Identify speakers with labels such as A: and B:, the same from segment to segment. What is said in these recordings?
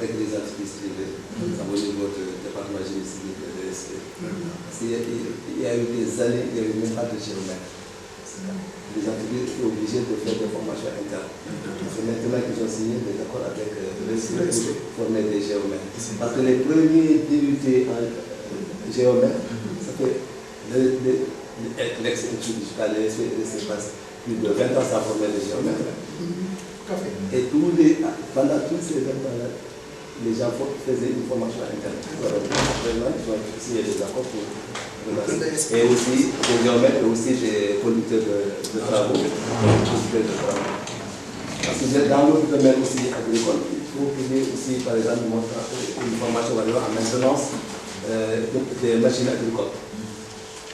A: avec les entreprises privées, au niveau du département génie civil de l'ESP. Parce qu'il y a eu des années, il n'y avait même pas de géomètre. Les entreprises étaient obligées de faire des formations internes. C'est maintenant qu'ils ont signé des accords avec l'ESP pour former des géomètres. Parce que les premiers débutés en géomètre, ça fait l'ex-institut jusqu'à l'ESP passe plus de 20 ans sans former des géomètres. Et pendant tous ces 20 ans-là, les gens faisaient une formation interne. Maintenant, ils ont signé des accords pour et aussi des géomètres et aussi des conducteurs de travaux. Parce que dans l'autre domaine aussi agricole, il faut qu'il y ait aussi, par exemple, une formation en maintenance des machines agricoles.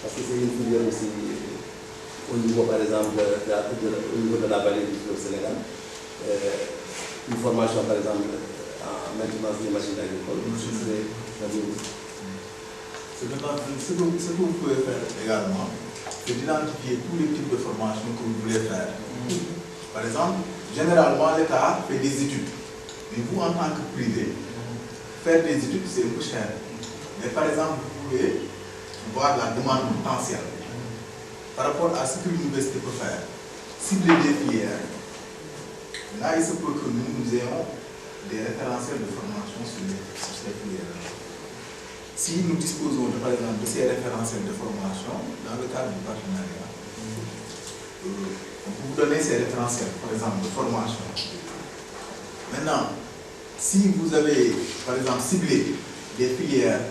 A: Parce que c'est une filière aussi au niveau, par exemple, au niveau de la vallée du fleuve Sénégal. Une formation, par exemple, en maintenance des machines agricoles.
B: Ce que vous pouvez faire également, c'est d'identifier tous les types de formations que vous voulez faire. Par exemple, généralement, l'État fait des études. Mais vous, en tant que privé, faire des études, c'est un peu cher. Mais par exemple, vous pouvez voir la demande potentielle par rapport à ce que l'université peut faire. Cibler des filières. Là, il se peut que nous ayons des référentiels de formation sur ces filières. Si nous disposons, par exemple, de ces référentiels de formation dans le cadre du partenariat, on peut vous donner ces référentiels, par exemple, de formation. Maintenant, si vous avez, par exemple, ciblé des filières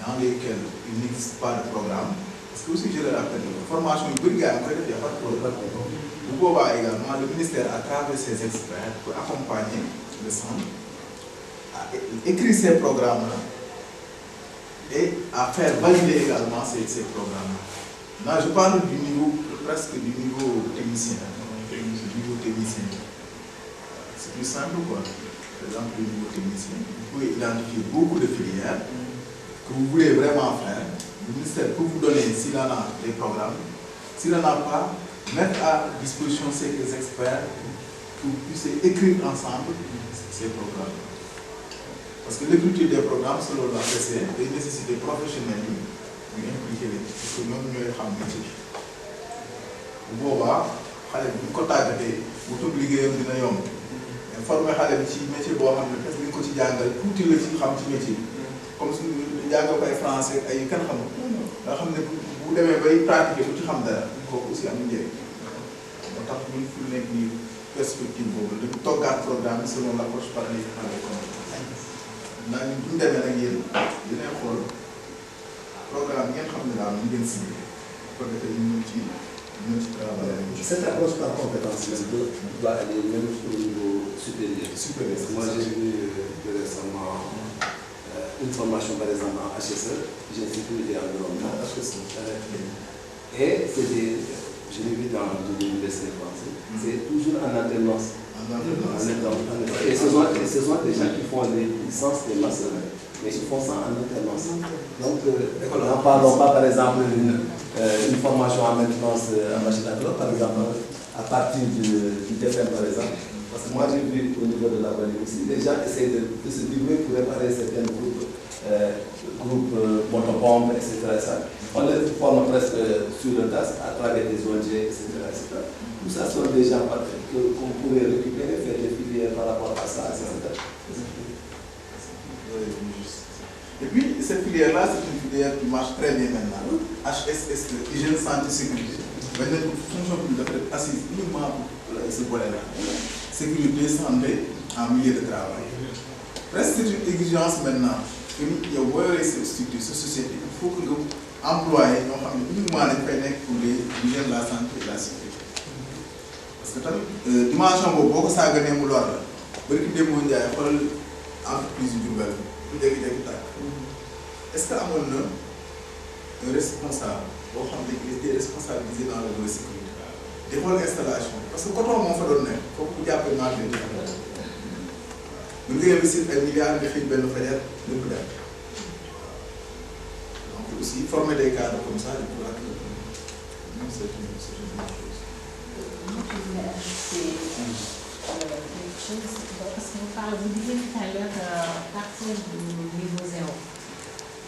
B: dans lesquelles il n'existe pas de programme, parce que aussi je le rappelle, la formation il n'y a pas de programme. Vous pouvez également, le ministère, à travers ses experts, pour accompagner le centre, à écrire ces programmes-là et à faire valider également ces programmes-là. Là, je parle du niveau, presque du niveau technicien. C'est plus simple, quoi. Par exemple, le niveau technicien, vous pouvez identifier beaucoup de filières que vous voulez vraiment faire. Le ministère peut vous donner, s'il en a, des programmes. S'il n'en a pas, mettre à disposition ces experts pour que vous puissiez écrire ensemble ces programmes. Parce que l'écriture des programmes, selon la PC, des nécessités professionnelles, ñu impliqué leen parce que ñoom ñooy xam métier bi bu boobaa xale bi bu ko tàggatee wutum liggéeyam dina yomb mais formé xale bi ci métier boo xam ne parce que li nga ko ci jàngal tuuti la ci xam ci métier bi comme suñu jàngal ko ay français ay kan xamul nga xam ne bu demee bay pratiquer bu ci xam dara kooku aussi am njëriñ moo tax ñun fu nekk nii perspective boobu dañu toggaat programme selon l'approche partenariat naa ñu bu ñu demee nag yéen dinañ xool programme ngeen xam ne daal ñu ngeen ciblé pour que ñu ci travailler.
A: Cette approche par compétence doit aller même au niveau supérieur. Moi j'ai vu récemment une formation par exemple en HSE, j'ai sécurité environnement. Et c'est des, je l'ai vu dans l'université française, c'est toujours en alternance. Et ce sont des gens qui font des licences, des masters, mais ils font ça en alternance. Donc, n'en parlons pas par exemple d'une formation en maintenance en machine à clore, par exemple, à partir du DFM par exemple. Parce que moi j'ai vu au niveau de la vallée aussi, les gens essaient de se débrouiller pour réparer certains groupes motopompes, etc. On les forme presque sur le tas à travers des ONG, etc. Tout ça sont des gens qu'on pourrait récupérer, faire des filières par rapport à ça, etc.
B: Et puis, cette filière-là, c'est une filière qui marche très bien maintenant. HSS, hygiène, santé, sécurité. Maintenant, une fonction qui doit être assise uniquement pour ce volet-là. Sécurité, santé, en milieu de travail. Presque c'est une exigence maintenant. Il y a ces structures, ces sociétés. Il faut que nous employés uniquement les peines pour l'hygiène, la santé et la sécurité. Parce que dimension boobu boo ko sàgganee mu lor la bari ki démoo njaay xoolal entreprise yu Diourbel bu jékki-jékki tàkk est-ce que amoon na un responsable boo xam ne il était responsabilisé dans le volet sécurité di xool installation parce que coton moo fa doon nekk foofu bu jàppee maa ngi leen di nga investir ay milliards nga xëy benn fajar lépp dem donc aussi former des cadres comme ça je crois que c'est une bonne chose.
C: Moi, je voulais ajouter quelque chose parce que vous disiez tout à l'heure partir du niveau 0.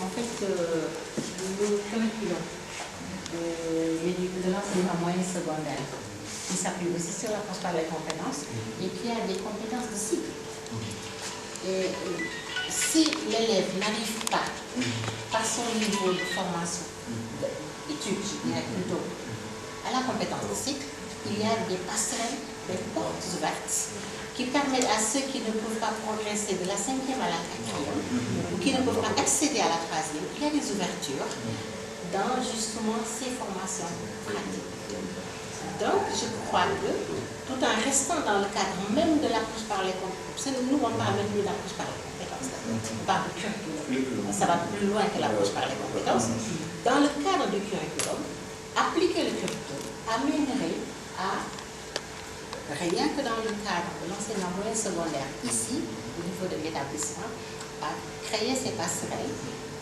C: En fait, le curriculum de l'enseignement moyen secondaire, il s'appuie aussi sur l'approche par les compétences, et puis il y a des compétences de cycle. Et si l'élève n'arrive pas, par son niveau de formation, d'études, je dirais plutôt, à la compétence de cycle, il y a des passerelles, des portes ouvertes qui permettent à ceux qui ne peuvent pas progresser de la 5e à la 4e ou qui ne peuvent pas accéder à la 3e, il y a des ouvertures dans justement ces formations pratiques. Donc, je crois que tout en restant dans le cadre même de l'approche par les compétences, nous on parle même plus d'approche par les compétences, on parle de curriculum, ça va plus loin que l'approche par les compétences. Dans le cadre du curriculum, appliquer le curriculum amènerait à, rien que dans le cadre de l'enseignement moyen secondaire, ici, au niveau de l'établissement, à créer ces passerelles,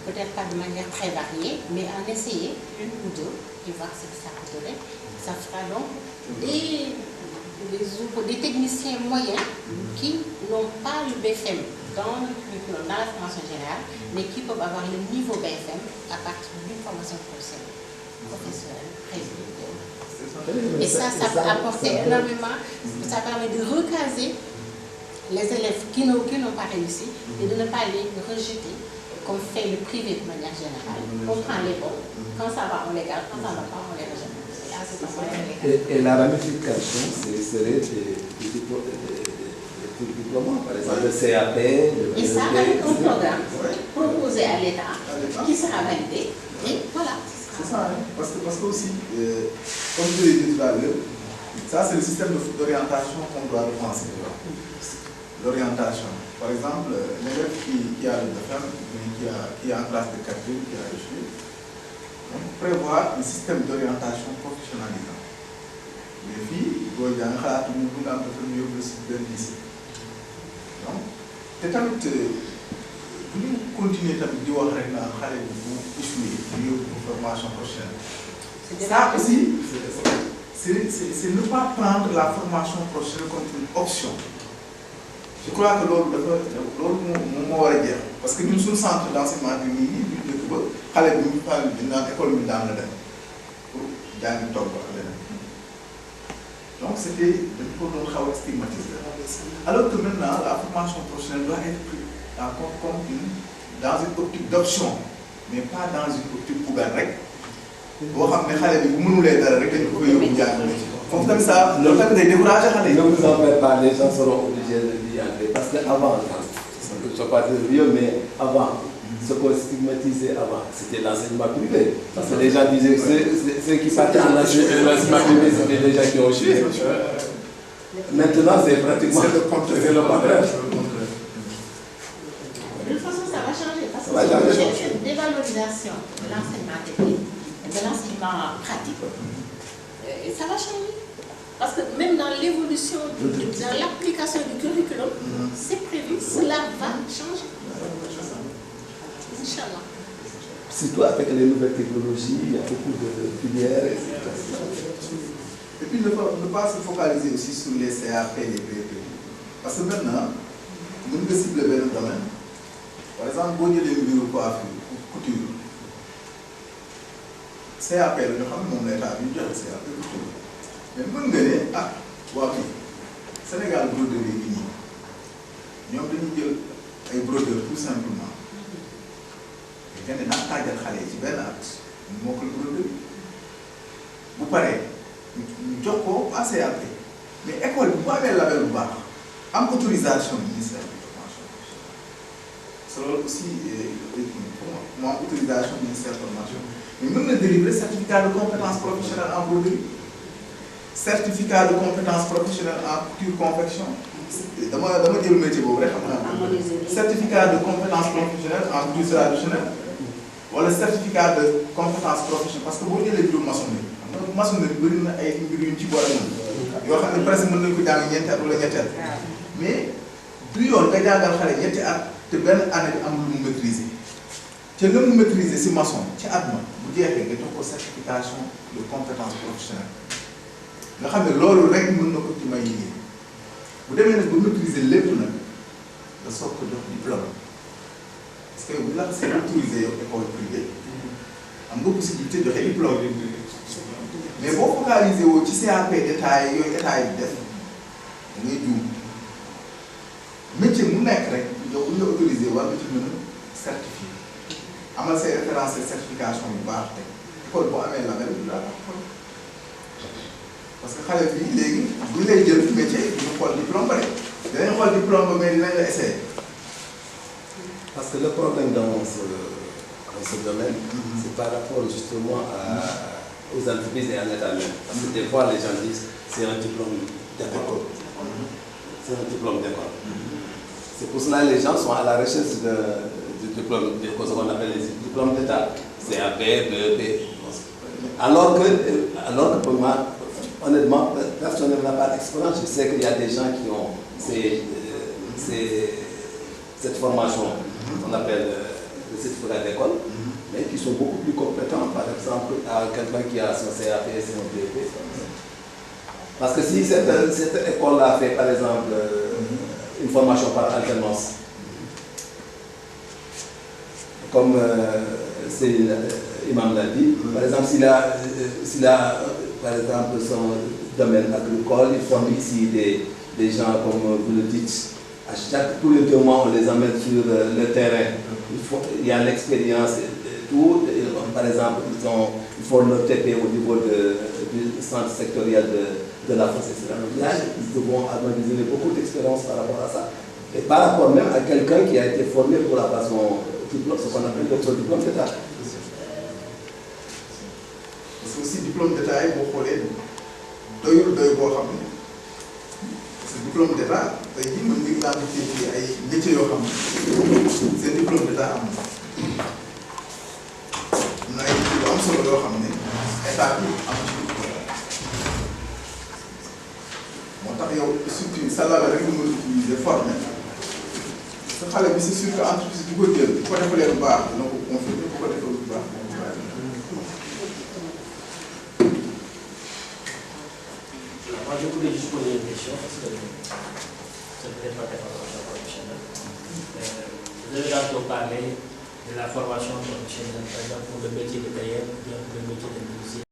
C: peut-être pas de manière très variée, mais en essayer une ou deux et voir ce que ça peut donner. Ça fera donc des techniciens moyens qui n'ont pas le BFM dans le curriculum, dans la formation générale, mais qui peuvent avoir le niveau BFM à partir d'une formation professionnelle prévue. Et ça peut apporter énormément, ça permet de recaser les élèves qui n'ont pas réussi et de ne pas les rejeter, comme fait le privé de manière générale. On prend les bons, quand ça va on les garde, quand ça ne va pas on les rejette.
A: Et la ramification, serait des diplômes, par exemple le CAP,
C: et ça avec un programme proposé à l'État qui sera validé, et voilà.
B: C'est ça, hein? Parce que aussi, comme je l'ai dit tout à l'heure, ça c'est le système d'orientation qu'on doit repenser. L'orientation. Par exemple, l'élève qui a le BFEM, qui est en classe de 4e, qui a échoué, on prévoit un système d'orientation professionnalisant. Les filles, il y a un cas où nous avons fait mieux que le lycée. Donc, c'est un pour nous continuer à dire une formation prochaine. Ça aussi, c'est ne pas prendre la formation prochaine comme une option. Je crois que l'autre mot est dire. Parce que nous sommes centre d'enseignement du mini, du l'école, dans l'école donc c'était pour nous stigmatiser. Alors que maintenant, la formation professionnelle doit être prise en compte comme dans une optique d'option, mais pas dans une optique pour gagner. Comme ça, le temps de décourager.
A: Ne vous en faites pas, les gens seront obligés d'y entrer. Parce qu'avant, je ne sais pas de vieux, mais avant, ce qu'on stigmatisait avant, c'était l'enseignement privé. Parce que les gens disaient que ceux qui partaient en l'enseignement privé, c'était les gens qui ont échoué. Maintenant, c'est pratiquement le contraire.
C: De toute façon, ça va changer. Parce que cette dévalorisation de l'enseignement technique, de l'enseignement pratique, ça va changer. Parce que même dans l'évolution, dans l'application du curriculum, c'est prévu, cela va changer. Inch'Allah.
A: Surtout avec les nouvelles technologies, il y a beaucoup de filières, etc.
B: Et puis ne pas se focaliser aussi sur les CAP et les PEP. Parce que maintenant, nous devons cibler le domaine. Par exemple, si vous avez des bureaux couture, CAP, nous avons l'État, nous avons CAP couture. Mais vous avez Sénégal broderie, nous avons des brodeurs tout simplement. Et quand on a des xale ci benn at moo ko broderie bu paree ñu jox ko à CAP mais école bi bu amee label bu baax am autorisation ministère de la formation c'est aussi moi autorisation ministère de la formation mais mën na délivrer certificat de compétence professionnelle en broderie certificat de compétence professionnelle en couture confection dama jël métier boobu rek xam naa certificat de compétence professionnelle en couture traditionnelle wala certificat de compétence professionnelle parce que boo jëlee bureau maçonnerie xam nga maçonnerie bëri na ay mbir yu ñu ci boole moom yoo xam ne presque mën nañu ko jàng ñeenti at wala ñetti at mais du yoon nga jàngal xale ñetti at te benn année bi am lu mu maîtriser te lu mu maîtriser si maçon ci at ma bu jeexee nga jox ko certification de compétence professionnelle nga xam ne loolu rek mën na ko ci may liggéey bu demee nag ba maîtriser lépp nag nga soog ko jox diplôme parce que bu la xasee autorisé yow école privée am nga possibilité joxe diplôme mais boo focalisé woo ci CAP d'état yooyu état yi def da ngay juum métier mu nekk rek yow bu ñu la autorisé war nga ci mën a certifié amal say référence certification bu baax te école boo amee label du la parce que xale bi léegi bu ñu lay jël métier du ñu xool diplôme ba rek dinañ xool diplôme ba mais dinañ la essayer.
A: Parce que le problème dans ce domaine, c'est par rapport justement aux entreprises et à l'État même. Parce que des fois, les gens disent c'est un diplôme d'école. C'est un diplôme d'école. C'est pour cela que les gens sont à la recherche du diplôme, de ce qu'on appelle les diplômes d'État. CAP, BEP. Alors que pour moi, honnêtement, personnellement, par expérience, je sais qu'il y a des gens qui ont cette formation qu'on appelle le certificat d'école, mais qui sont beaucoup plus compétents, par exemple, à quelqu'un qui a son CAP et son BEP. Parce que si cette école-là fait, par exemple, une formation par alternance, comme Imam l'a dit, par exemple, s'il a par exemple son domaine agricole, il forme ici des gens, comme vous le dites, tous les 2 mois, on les emmène sur le terrain. Il y a l'expérience et tout. Par exemple, ils font leur TP au niveau du centre sectoriel de la France, etc. Là, ils devront analyser beaucoup d'expérience par rapport à ça. Et par rapport même à quelqu'un qui a été formé pour avoir son diplôme, ce qu'on appelle le diplôme d'État.
B: Parce que aussi diplôme d'État yi boo xoolee doyul doy boo xam ne parce que diplôme d'État tey jii mën nga identifier ci ay métiers yoo xam ne seen diplôme d'État am na ay métiers yu am solo yoo xam ne état bi am ci moo tax yow surtout salaire rek nga mën a utiliser formé sa xale bi c'est sûr que entreprise bu ko jël bu ko defalee lu baax dina ko confirmer bu ko defee lu baax.
D: Moi, je voulais juste poser une question parce que ça ne peut-être pas des formations professionnelles. Vous avez tantôt parlé de la formation professionnelle, par exemple pour le métier de tailleur ou bien pour le métier de menuisier.